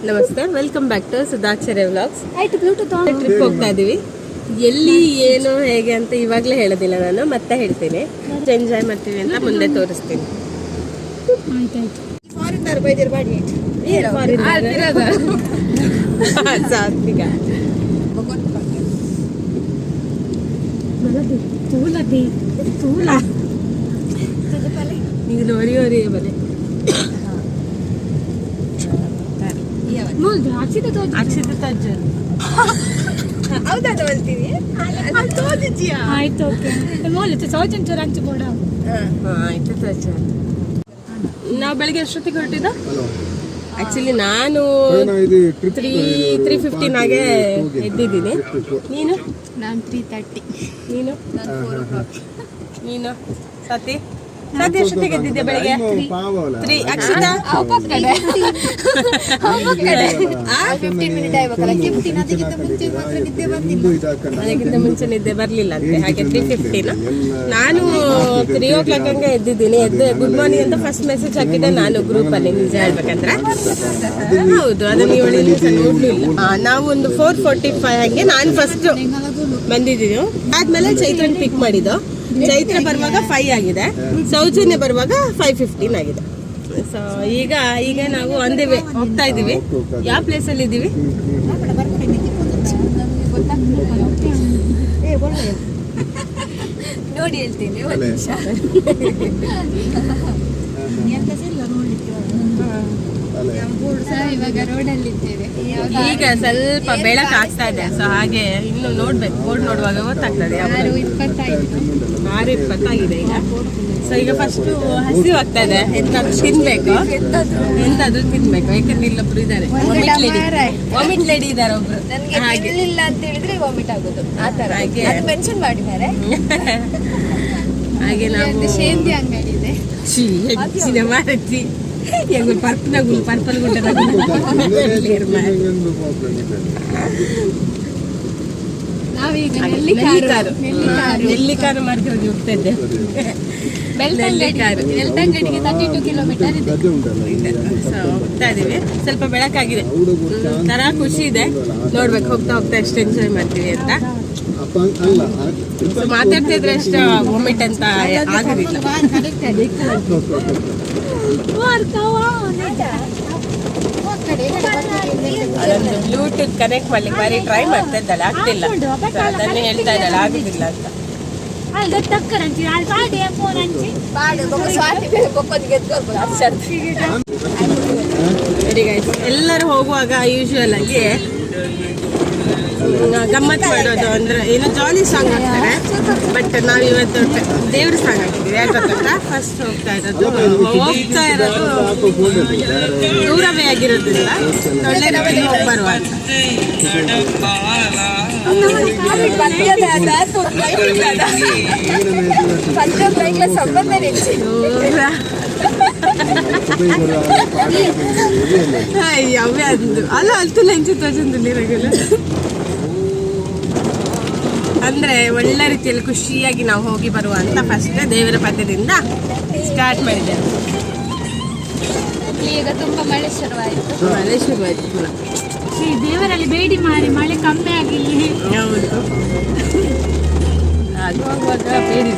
ನಮಸ್ತೆ, welcome back to Sudhacharya vlogs. Trip ಹೋಗ್ತಾ ಇದೀವಿ. ಎಲ್ಲಿ ಏನು ಹೇಗೆ ಅಂತ ಇವಾಗಲೇ ಹೇಳೋದಿಲ್ಲ, ನಾನು ಮತ್ತೆ ಹೇಳ್ತೀನಿ. ಎಂಜಾಯ್ ಮಾಡ್ತೀವಿ ಅಂತ ಮುಂದೆ ತೋರಿಸ್ತೀನಿ. ಇದು ನೋಡಿ ಬಲೆ ನಾವು ಬೆಳಿಗ್ಗೆ ಎಷ್ಟೊತ್ತಿಗೆ ಹೊರಟಿದ್ದ? ಆಕ್ಚುಲಿ ನಾನು 3:15 ಹಾಗೆ ಎದ್ದಿದ್ದೀನಿ. ನೀನು? ನಾನು 3:30. ನೀನು ಸತಿ ಎಷ್ಟೊತ್ತಿಗೆ ಎದ್ದಿದ್ದೆ ಬೆಳಿಗ್ಗೆ? 3. ಅಕ್ಷಿತಾ? ಅದಕ್ಕಿಂತ ಮುಂಚೆ ನಿದ್ದೆ ಬರ್ಲಿಲ್ಲ ಅಂತೆ, ಹಾಗೆ 3:15. ನಾನು 3 o'clock ಹಂಗೆ ಎದ್ದಿದ್ದೀನಿ. ಗುಡ್ ಮಾರ್ನಿಂಗ್ ಅಂತ ಫಸ್ಟ್ ಮೆಸೇಜ್ ಹಾಕಿದ್ದೆ ನಾನು ಗ್ರೂಪ್ ಅಲ್ಲಿ. ನಿಜ ಹೇಳ್ಬೇಕಂದ್ರೆ ಹೌದು, ಅದನ್ನ ನೋಡ್ಲಿಲ್ಲ. ನಾವು ಒಂದು 4:45 ಹಂಗೆ ನಾನು ಫಸ್ಟ್ ಬಂದಿದ್ದೀನಿ. ಆದ್ಮೇಲೆ ಚೈತ್ರನ್ ಪಿಕ್ ಮಾಡಿದ್ದು. ಚೈತ್ರ ಬರುವಾಗ 5 ಆಗಿದೆ, ಸೌಜನ್ಯ ಬರುವಾಗ 5:15 ಆಗಿದೆ. ಸೊ ಈಗ ನಾವು ಅಂದೇವೆ ಹೋಗ್ತಾ ಇದೀವಿ. ಯಾವ ಪ್ಲೇಸ್ ಅಲ್ಲಿ ಇದೀವಿ? ನೋಡಿ ಹೇಳ್ತೀನಿ. ಇವಾಗ ರೋಡಲ್ಲಿ ಇದ್ದೇವೆ. ಈಗ ಸ್ವಲ್ಪ ಬೆಳಕು ಆಗ್ತಾ ಇದೆ, ಸೊ ಹಾಗೆ ಇನ್ನು ನೋಡ್ಬೇಕು. ಬೋರ್ಡ್ ನೋಡುವಾಗ ಗೊತ್ತಾಗ್ತದೆ. 6:20 ಆಗಿದೆ ಈಗ. ಸೊ ಈಗ ಫಸ್ಟ್ ಹಸಿವು ಆಗ್ತಾ ಇದೆ, ಎಂತಾದ್ರು ತಿನ್ಬೇಕು, ಎಂತಾದ್ರು ತಿನ್ಬೇಕು. ಯಾಕಂದ್ರೆ ಇಲ್ಲೊಬ್ರು ಇದ್ದಾರೆ, ವಾಮಿಟ್ ಲೇಡಿ ಇದ್ದಾರೆ ಒಬ್ರು. ಹಾಗೆ ಇಲ್ಲ ಅಂತ ಹೇಳಿದ್ರೆ ವಾಮಿಟ್ ಆಗೋದು ಆ ತರ ಮೆನ್ಷನ್ ಮಾಡಿದ್ದಾರೆ. ಹಾಗೆ ನಾವು ಶೇಂದಿ ಅಂಗಡಿ ಇದೆ. ಹೆಚ್ಚಿನ ಮಾರತಿ ಪರ್ಪಲ್ ಗುಡ್ಡ ನಾವೀಗ ನೆಲ್ಲಿಕಾರು ಮಾರ್ಕೆಟ್ಗೆ ಹೋಗ್ತಾ ಇದ್ದೆ. ಬೆಳ್ತಂಗಡಿಗೆ 32 ಕಿಲೋಮೀಟರ್ ಇದೆ. ಹೋಗ್ತಾ ಇದೀವಿ. ಸ್ವಲ್ಪ ಬೆಳಕಾಗಿದೆ, ತರ ಖುಷಿ ಇದೆ. ನೋಡ್ಬೇಕು ಹೋಗ್ತಾ ಎಷ್ಟು ಎಂಜಾಯ್ ಮಾಡ್ತೀವಿ ಅಂತ. ಮಾತಾಡ್ತಾ ಇದ್ರೆ ಅಷ್ಟು ವಾಮಿಟ್ ಅಂತ ಆಗೋದಿಲ್ಲ. ಅದೊಂದು ಬ್ಲೂಟೂತ್ ಕನೆಕ್ಟ್ ಮಾಡ್ಲಿಕ್ಕೆ ಬಾರಿ ಟ್ರೈ ಮಾಡ್ತಾ ಇದ್ದಾಳೆ, ಆಗ್ತಿಲ್ಲ. ಅದನ್ನೇ ಹೇಳ್ತಾ ಇದ್ದಾಳೆ ಆಗುದಿಲ್ಲ ಅಂತ. ಎಲ್ಲರೂ ಹೋಗುವಾಗ ಯೂಶುವಲ್ ಆಗಿ ಗಮ್ಮತ್ ಮಾಡೋದು ಅಂದ್ರೆ ಏನು ಜಾಲಿ ಸಾಂಗ್ ಹಾಕ್ತಾರೆ. ಬಟ್ ನಾವು ಇವತ್ತು ದೇವ್ರ ಸಾಂಗ್ ಹಾಕಿದ್ದೀವಿ. ಯಾಕಂತ ಫಸ್ಟ್ ಹೋಗ್ತಾ ಇರೋದು ದೂರವೇ ಆಗಿರೋದ್ರಿಂದ ಒಳ್ಳೆ ರೀತಿಯಲ್ಲಿ ಹೋಗಿ ಬರುವ ಅಂತ. ಅವೇ ಅಂದು ಅಲ್ಲ ಅಲ್ತು ಲಂಚು ತೋಚಂದು ನೀರಾಗಲ್ಲ. ಅಂದ್ರೆ ಒಳ್ಳೆ ರೀತಿಯಲ್ಲಿ ಖುಷಿಯಾಗಿ ನಾವು ಹೋಗಿ ಬರುವ ಅಂತ ಫಸ್ಟ್ ದೇವರ ಪದ್ಯದಿಂದ ಸ್ಟಾರ್ಟ್ ಮಾಡಿದ್ದೇವೆ. ಈಗ ತುಂಬಾ ಮಳೆ ಶುರುವಾಯಿತು ಪುನಃ. ದೇವರಲ್ಲಿ ಬೇಡಿ ಮಾಡಿ ಮಳೆ ಕಮ್ಮಿ ಆಗಿಲ್ಲ. ಹೌದು, ಆಗುವಾಗ ಬೇಡಿ.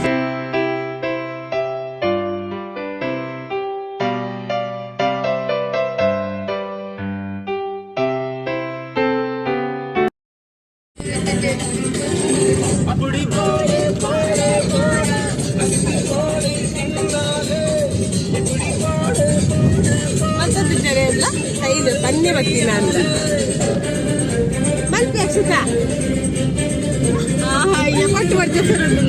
ಇದು ಬನ್ನಿ ಬರ್ತೀನ ಅಂತ ಮಲ್ಪೆ ಅಕ್ಷಿತ ಪಟ್ಟು ಬರ್ತ ಸರಂತ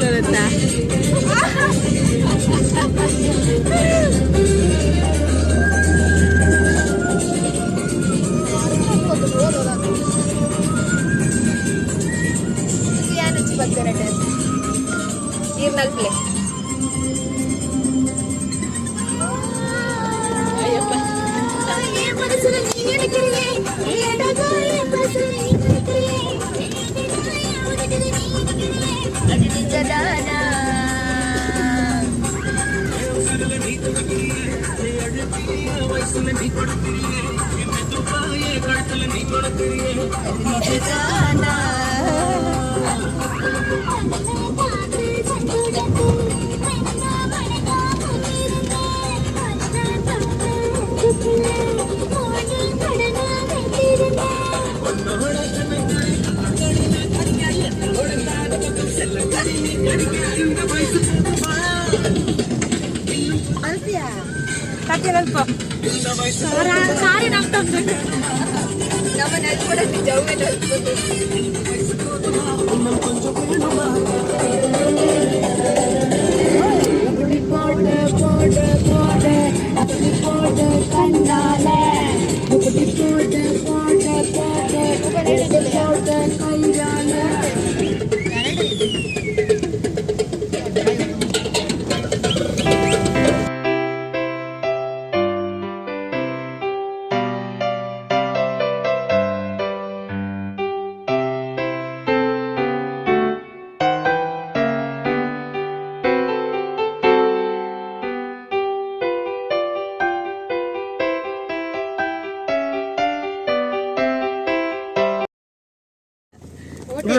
ನೀರ್ನಲ್ಪ್ಲೆ ನಮ್ಮನ್ನ ಕೂಡ ಜವ್ವೆ ನಲ್ಸ್ಬೋದು.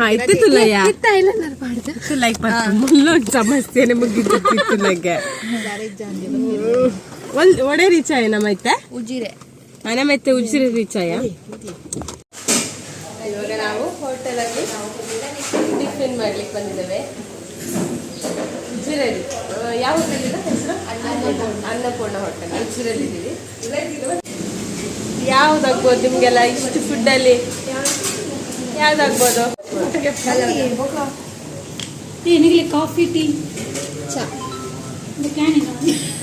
ಆಯ್ತು ತುಲಯ್ಯ ತುಲೈಕ್ ಬರ್ತು ಮುಲ್ಲೊಂದು ಸಮಸ್ಯೆನೆ ಮುಗಿದ್ದು ತುಲಗೆ ಒಡೆ ರೀಚಾಯ ನಮ್ಮೈತೆ ಉಜಿರೆ ನಮ್ಮೈತೆ ಉಜಿರೆ ರೀಚಾಯ. ಇವಾಗ ನಾವು ಹೋಟೆಲ್ ಅಲ್ಲಿ ಟಿಫಿನ್ ಮಾಡ್ಲಿಕ್ಕೆ ಬಂದಿದ್ದೇವೆ. ಉಜಿರೆಯಲ್ಲಿ ಯಾವ ಹೋಟೆಲ್ ಇದೆ ಹೆಸರು? ಅನ್ನಪೂರ್ಣ ಹೋಟೆಲ್ ಉಜಿರೆಯಲ್ಲಿ ಇದ್ದೀವಿ. ಯಾವ್ದಾಗ್ಬೋದು ನಿಮ್ಗೆಲ್ಲ ಇಷ್ಟು ಫುಡ್ ಅಲ್ಲಿ ಯಾವ್ದಾಗ್ಬೋದು? ಏನಿಗೆ ಕಾಫಿ ಟೀ ಚಾ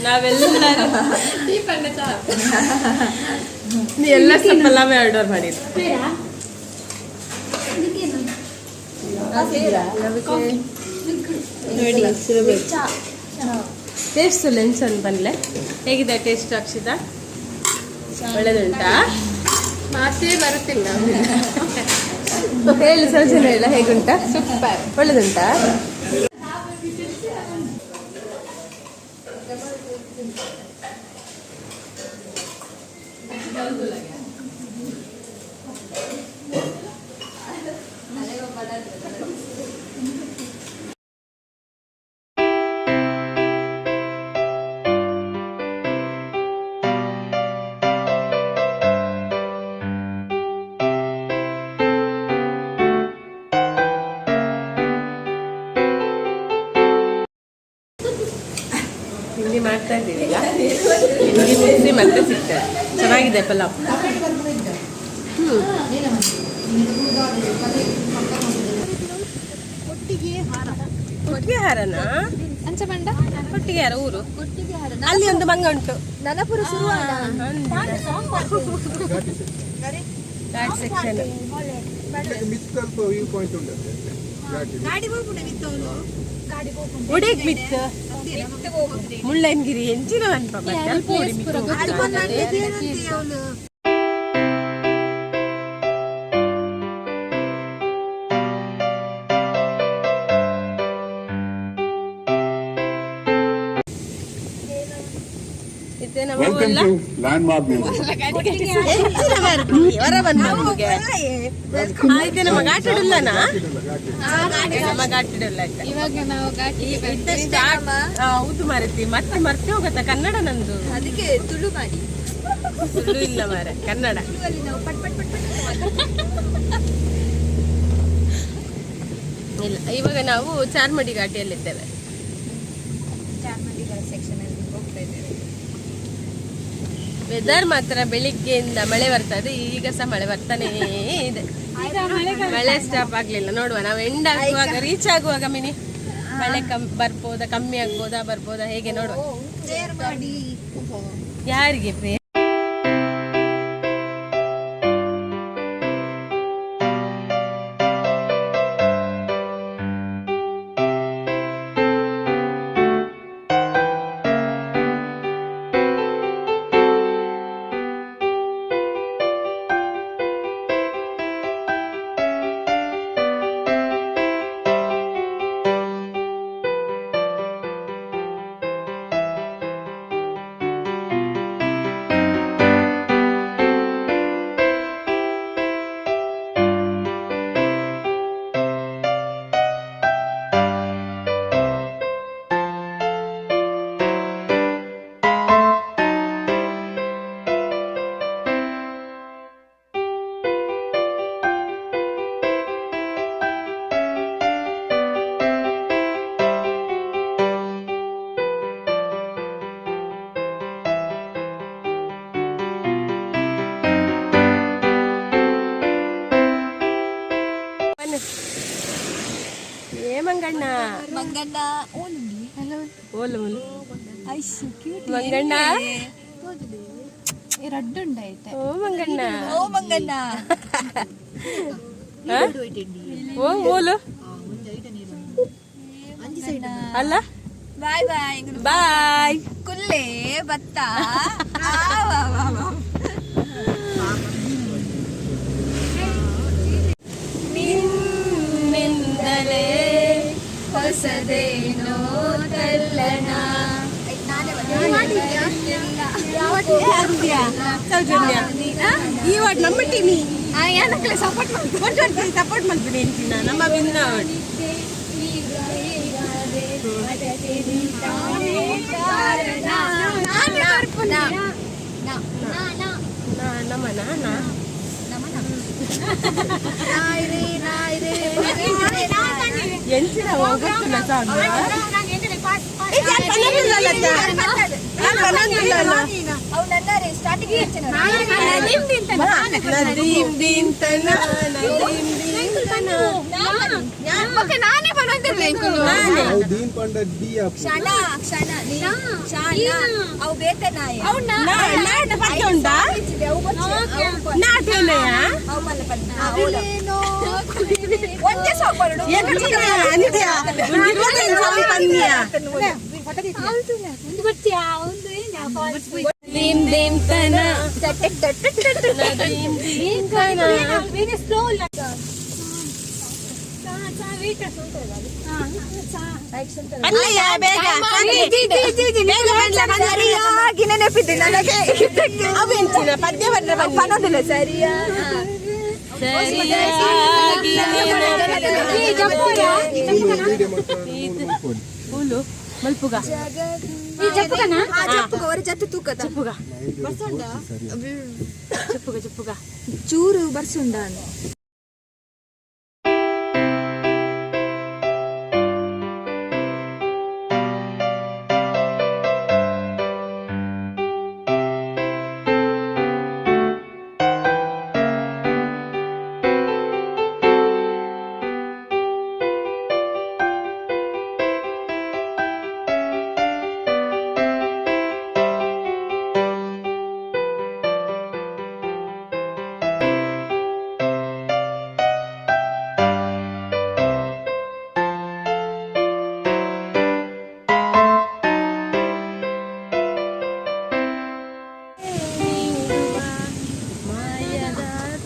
ನಾವೆಲ್ಲರೂ ಎಲ್ಲ ಪಲಾವೇ ಆರ್ಡರ್ ಮಾಡಿದ್ದು. ನೋಡಿ ಟೇಸ್ಟ್ ಲೆನ್ಸ್ ಅಂತ ಬಂದ್ಲೆ ಹೇಗಿದೆ ಟೇಸ್ಟ್ ಅಕ್ಷಿತಾ? ಒಳ್ಳೆದುಂಟಾ? ಮಾತೇ ಬರುತ್ತಿಲ್ಲ ಹೇಳಿ ಸೌಜನ್ಯ ಇಲ್ಲ ಹೇಗುಂಟಾ? ಸೂಪರ್ ಒಳ್ಳೆದುಂಟಾ? ತಿಂಡಿ ಮಾಡ್ತಾ ಇದ್ದೀವಿ ಈಗ. ತಿಂಡಿ ಮುಗಿಸಿ ಮತ್ತೆ ಸಿಗ್ತದೆ. ಚೆನ್ನಾಗಿದೆ ಪಲಾವ್. ಕೊಟ್ಟಿಗೆ ಹಾರನಾ? ಅಂಚಬಂಡ ಕೊಟ್ಟಿಗೆ ಹಾರ ಊರು ಕೊಟ್ಟಿಗೆ ಹಾರ ಅಲ್ಲಿ ಒಂದು ಮಂಗ ಉಂಟು. ನನಪುರ ಶುರುವಾದ ಘಾಟ್ ಸೆಕ್ಷನ್. ಒಡೆಗ್ ಮಿತ್ ಮುಳ್ಳಯ್ಯನಗಿರಿ ಎಂಚಿನ ಅನ್ಪ ಹೌದು ಮಾರೈತಿ ಮತ್ತೆ ಮರ್ತೆ ಹೋಗತ್ತ ಕನ್ನಡ ನಂದು. ಅದಕ್ಕೆ ತುಳು ಮಾಡಿ ತುಳು ಇಲ್ಲ ಮಾರ ಕನ್ನಡ. ನಾವು ಪಟ್ ಪಟ್ ಪಟ್ ಇಲ್ಲ ಇವಾಗ ನಾವು ಚಾರ್ಮಡಿ ಘಾಟಿಯಲ್ಲಿದ್ದೇವೆ. ಚಾರ್ಮಡಿ ಸೆಕ್ಷನ್ ಅಲ್ಲಿ ಹೋಗ್ತಾ ಇದ್ದೇವೆ. ವೆದರ್ ಮಾತ್ರ ಬೆಳಿಗ್ಗೆಯಿಂದ ಮಳೆ ಬರ್ತದೆ. ಈಗ ಸಹ ಮಳೆ ಬರ್ತಾನೇ ಇದೆ. ಮಳೆ ಸ್ಟಾಪ್ ಆಗ್ಲಿಲ್ಲ. ನೋಡುವ ನಾವು ಎಂಡ್ ಆಗುವಾಗ ರೀಚ್ ಆಗುವಾಗ ಮಿನಿ ಮಳೆ ಬರ್ಬೋದಾ ಕಮ್ಮಿ ಆಗ್ಬೋದಾ ಬರ್ಬೋದಾ ಹೇಗೆ ನೋಡುವ. ಯಾರಿಗೆ ಪ್ರೇಯರ್? ಮಂಗಣ್ಣ ಮಂಗಣ್ಣ ಓಲು ಮುಲು ಐಶು ಕ್ಯೂಟ್ ಮಂಗಣ್ಣ ರಡ್ಡು ಉಂಡಾಯ್ತು ಓ ಮಂಗಣ್ಣ ಓ ಮಂಗಣ್ಣ ಹ? ಓ ಓಲು ಅಲ್ಲ ಬಾಯ್ ಬಾಯ್ ಬಾಯ್ ಕುಲ್ಲೆ ಭತ್ತ ನಿನ್ನಿಂದಲೇ ಹೊಸದೇನೋ ತಲ್ಲಣ ಈ ವಾರ್ಡ್ ನಮ್ಮ ಟೀಮಿ ಏನಕ್ಕೆ ಸಪೋರ್ಟ್ ಸಪೋರ್ಟ್ ಮಾಡ್ತೀನಿ ಅಂತೀನ ನಮ್ಮ ವಿನ್ನ ನಮ್ಮ ನಾನ ಎಂಚಿನ ಹೋಗುತ್ತಿಲ್ಲ ಸಾಂಗ್ ನಾನೇ ಬರೋದಿಲ್ಲ ಅವು ಬೇತನಾಯ ಉಂಟಾ ನಾಟೇನೆಯ ಒಂದೇ ಸಾಕೊಂಡು ದೀಮ್ ದೀಮ್ ತನ ಸರಿಯಾಗಿ ನೆನಪಿದ್ದೆ ನನಗೆ ಅವೆಂಚಿನ ಪದ್ಯ ಬರ್ರೆ ಬನ್ನೋದಿಲ್ಲ ಸರಿಯಾ ಹೂಲು ಮಲ್ಪುಗ ಜತ್ತು ತೂಕದ ಚಪ್ಪುಗ ಚಪ್ಪುಗ ಚಪ್ಪುಗ ಚೂರು ಬರ್ಸುಂಡ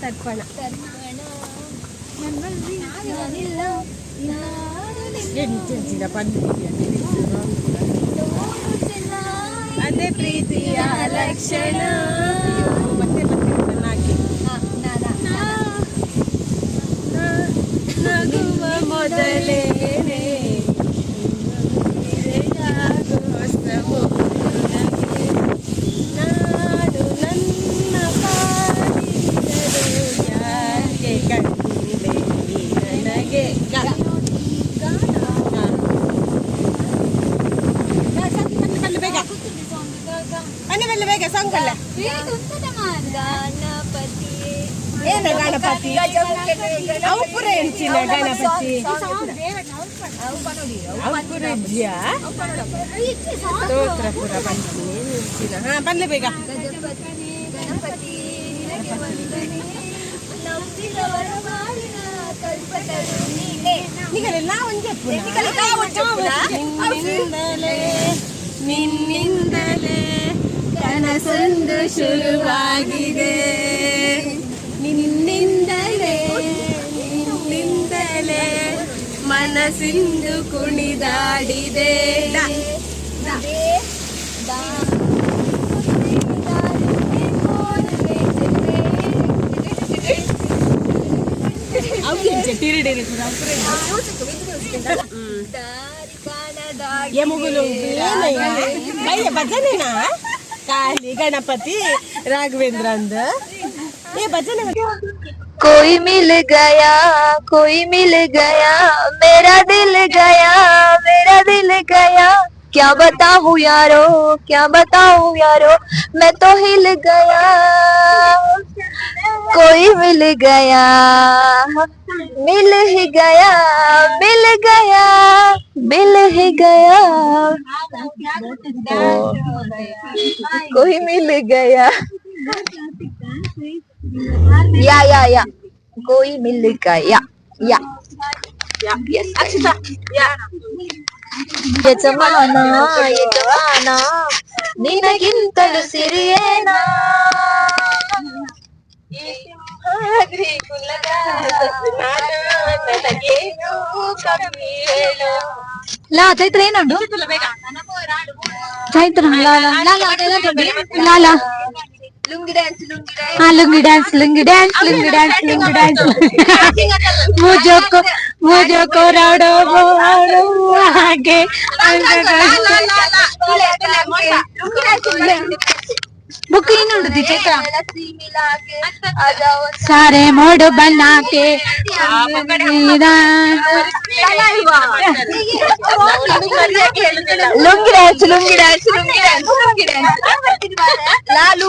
ತರ್ಪಣ ಎಂಚಿನ ಪದ್ಯ ಅದೇ ಪ್ರೀತಿಯ ಲಕ್ಷಣ ಮತ್ತೆ ಚೆನ್ನಾಗಿ ನಗುವ ಮೊದಲೇನೆ ನಾಡು ನನ್ನ ಪಾಡಿದರು ಯಾಕೆ ಕಂಡಿದೆ ನನಗೆ ಬೇಗ ಬೇಗ ಸಂಕಲ್ಲ ಏನ ಗಣಪತಿ ಅವು ಪುರ ಎಂಚಿನ ಗಣಪತಿ ಅವು ಪುರ ಇದ್ಯಾ ಸ್ತೋತ್ರ ಪುರ ಪಂಚಿನಿ ಎಂಚಿನ ಹಾ ಬನ್ನಿ ಬೇಗ ನಿಗಲೆ ನಾ ಒಂದೇ ನಿನ್ನಿಂದಲೇ ಕನಸೊಂದು ಶುರುವಾಗಿದೆ ನಿನ್ನಿಂದಲೇ ನಿನ್ನಿಂದಲೇ ಮನಸ್ಸಿಂದು ಕುಣಿದಾಡಿದೆ ಎಮುಗುಲು ಭಯ ಭಜನೆನಾ ಕಾಲಿ ಗಣಪತಿ ರಾಘವೇಂದ್ರ ಅಂದ ಏ ಭಜನೆ कोई मिल गया मेरा दिल गया क्या बताऊं यारो मैं तो हिल गया कोई मिल गया मिल ही गया मिल गया मिल ही गया कोई मिल गया या कोई मिल गया या ಯಜಮಾನ ನಿನಗಿಂತಲೂ ಸಿರಿಯೇನಾ ಲಾ ಚೈತ್ರ ಏನುಂಡು ಚೈತ್ರ ಲಾಲ ಲುಂಗಿ ಡ್ಯಾನ್ಸ್ मुझे को राडो आगे बुक ही चैत्र सारे मोड़ बना के लुंगी ड्यान्स लालू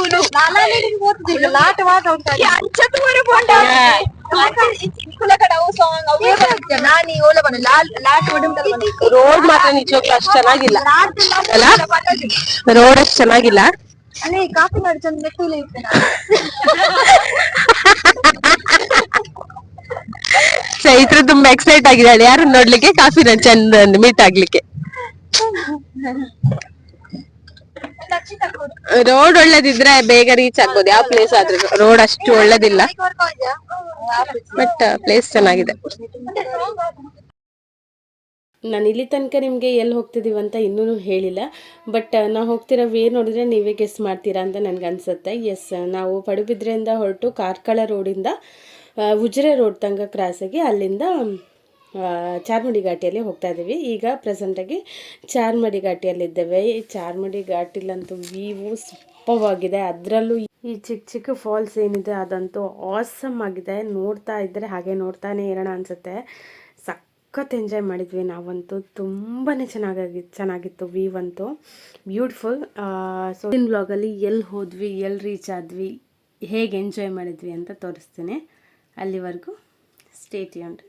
लाट वाट ರೋಡ್ ಮಾತ್ರ ನಿಜವಾಗ್ಲೂ ಅಷ್ಟು ಚೆನ್ನಾಗಿಲ್ಲ ಅಲ್ಲ, ರೋಡ್ ಅಷ್ಟು ಚೆನ್ನಾಗಿಲ್ಲ. ಅಲ್ಲೇ ಕಾಫಿ ನೋಡಿ ಚಂದ ಮೆಟ್ಟುಲೆ ಇತ್ತು ಚೈತ್ರ ತುಂಬಾ ಎಕ್ಸೈಟ್ ಆಗಿದ್ದಾಳೆ ಯಾರು ನೋಡ್ಲಿಕ್ಕೆ, ಕಾಫಿ ಚಂದ ಮೀಟ್ ಆಗ್ಲಿಕ್ಕೆ. ರೋಡ್ ಒಳ್ಳೇದಿದ್ರೆ ಬೇಗ ರೀಚ್ ಆಗ್ಬೋದು ಯಾವ ಪ್ಲೇಸ್ ಆದ್ರೂ. ರೋಡ್ ಅಷ್ಟು ಒಳ್ಳೇದಿಲ್ಲ, ಬಟ್ ಪ್ಲೇಸ್ ಚೆನ್ನಾಗಿದೆ. ನಾನು ಇಲ್ಲಿ ತನಕ ನಿಮಗೆ ಎಲ್ಲಿ ಹೋಗ್ತಿದ್ದೀವಿ ಅಂತ ಇನ್ನೂ ಹೇಳಿಲ್ಲ, ಬಟ್ ನಾವು ಹೋಗ್ತಿರೋ ವೇ ನೋಡಿದ್ರೆ ನೀವೇ ಗೆಸ್ ಮಾಡ್ತೀರಾ ಅಂತ ನನಗನ್ಸುತ್ತೆ. ಎಸ್, ನಾವು ಪಡುಬಿದ್ರೆಯಿಂದ ಹೊರಟು ಕಾರ್ಕಳ ರೋಡಿಂದ ಉಜಿರೆ ರೋಡ್ ತನಕ ಕ್ರಾಸಾಗಿ ಅಲ್ಲಿಂದ ಚಾರ್ಮಡಿ ಘಾಟಿಯಲ್ಲಿ ಹೋಗ್ತಾ ಇದ್ದೀವಿ. ಈಗ ಪ್ರೆಸೆಂಟಾಗಿ ಚಾರ್ಮಡಿ ಘಾಟಿಯಲ್ಲಿದ್ದೇವೆ. ಈ ಚಾರ್ಮಡಿ ಘಾಟಿಲಂತೂ ವ್ಯೂ ಸೂಪರ್ವಾಗಿದೆ. ಅದರಲ್ಲೂ ಈ ಚಿಕ್ಕ ಚಿಕ್ಕ ಫಾಲ್ಸ್ ಏನಿದೆ ಅದಂತೂ ಆಸಮ್ ಆಗಿದೆ. ನೋಡ್ತಾ ಇದ್ದರೆ ಹಾಗೆ ನೋಡ್ತಾನೆ ಇರೋಣ ಅನಿಸುತ್ತೆ. ಸಖತ್ ಎಂಜಾಯ್ ಮಾಡಿದ್ವಿ ನಾವಂತೂ, ತುಂಬಾ ಚೆನ್ನಾಗಿತ್ತು ವ್ಯೂ ಅಂತೂ, ಬ್ಯೂಟಿಫುಲ್. ಸೊ ಇನ್ ಬ್ಲಾಗಲ್ಲಿ ಎಲ್ಲಿ ಹೋದ್ವಿ, ಎಲ್ಲಿ ರೀಚ್ ಆದ್ವಿ, ಹೇಗೆ ಎಂಜಾಯ್ ಮಾಡಿದ್ವಿ ಅಂತ ತೋರಿಸ್ತೀನಿ. ಅಲ್ಲಿವರೆಗೂ ಸ್ಟೇ ಟ್ಯೂನ್ಡ್.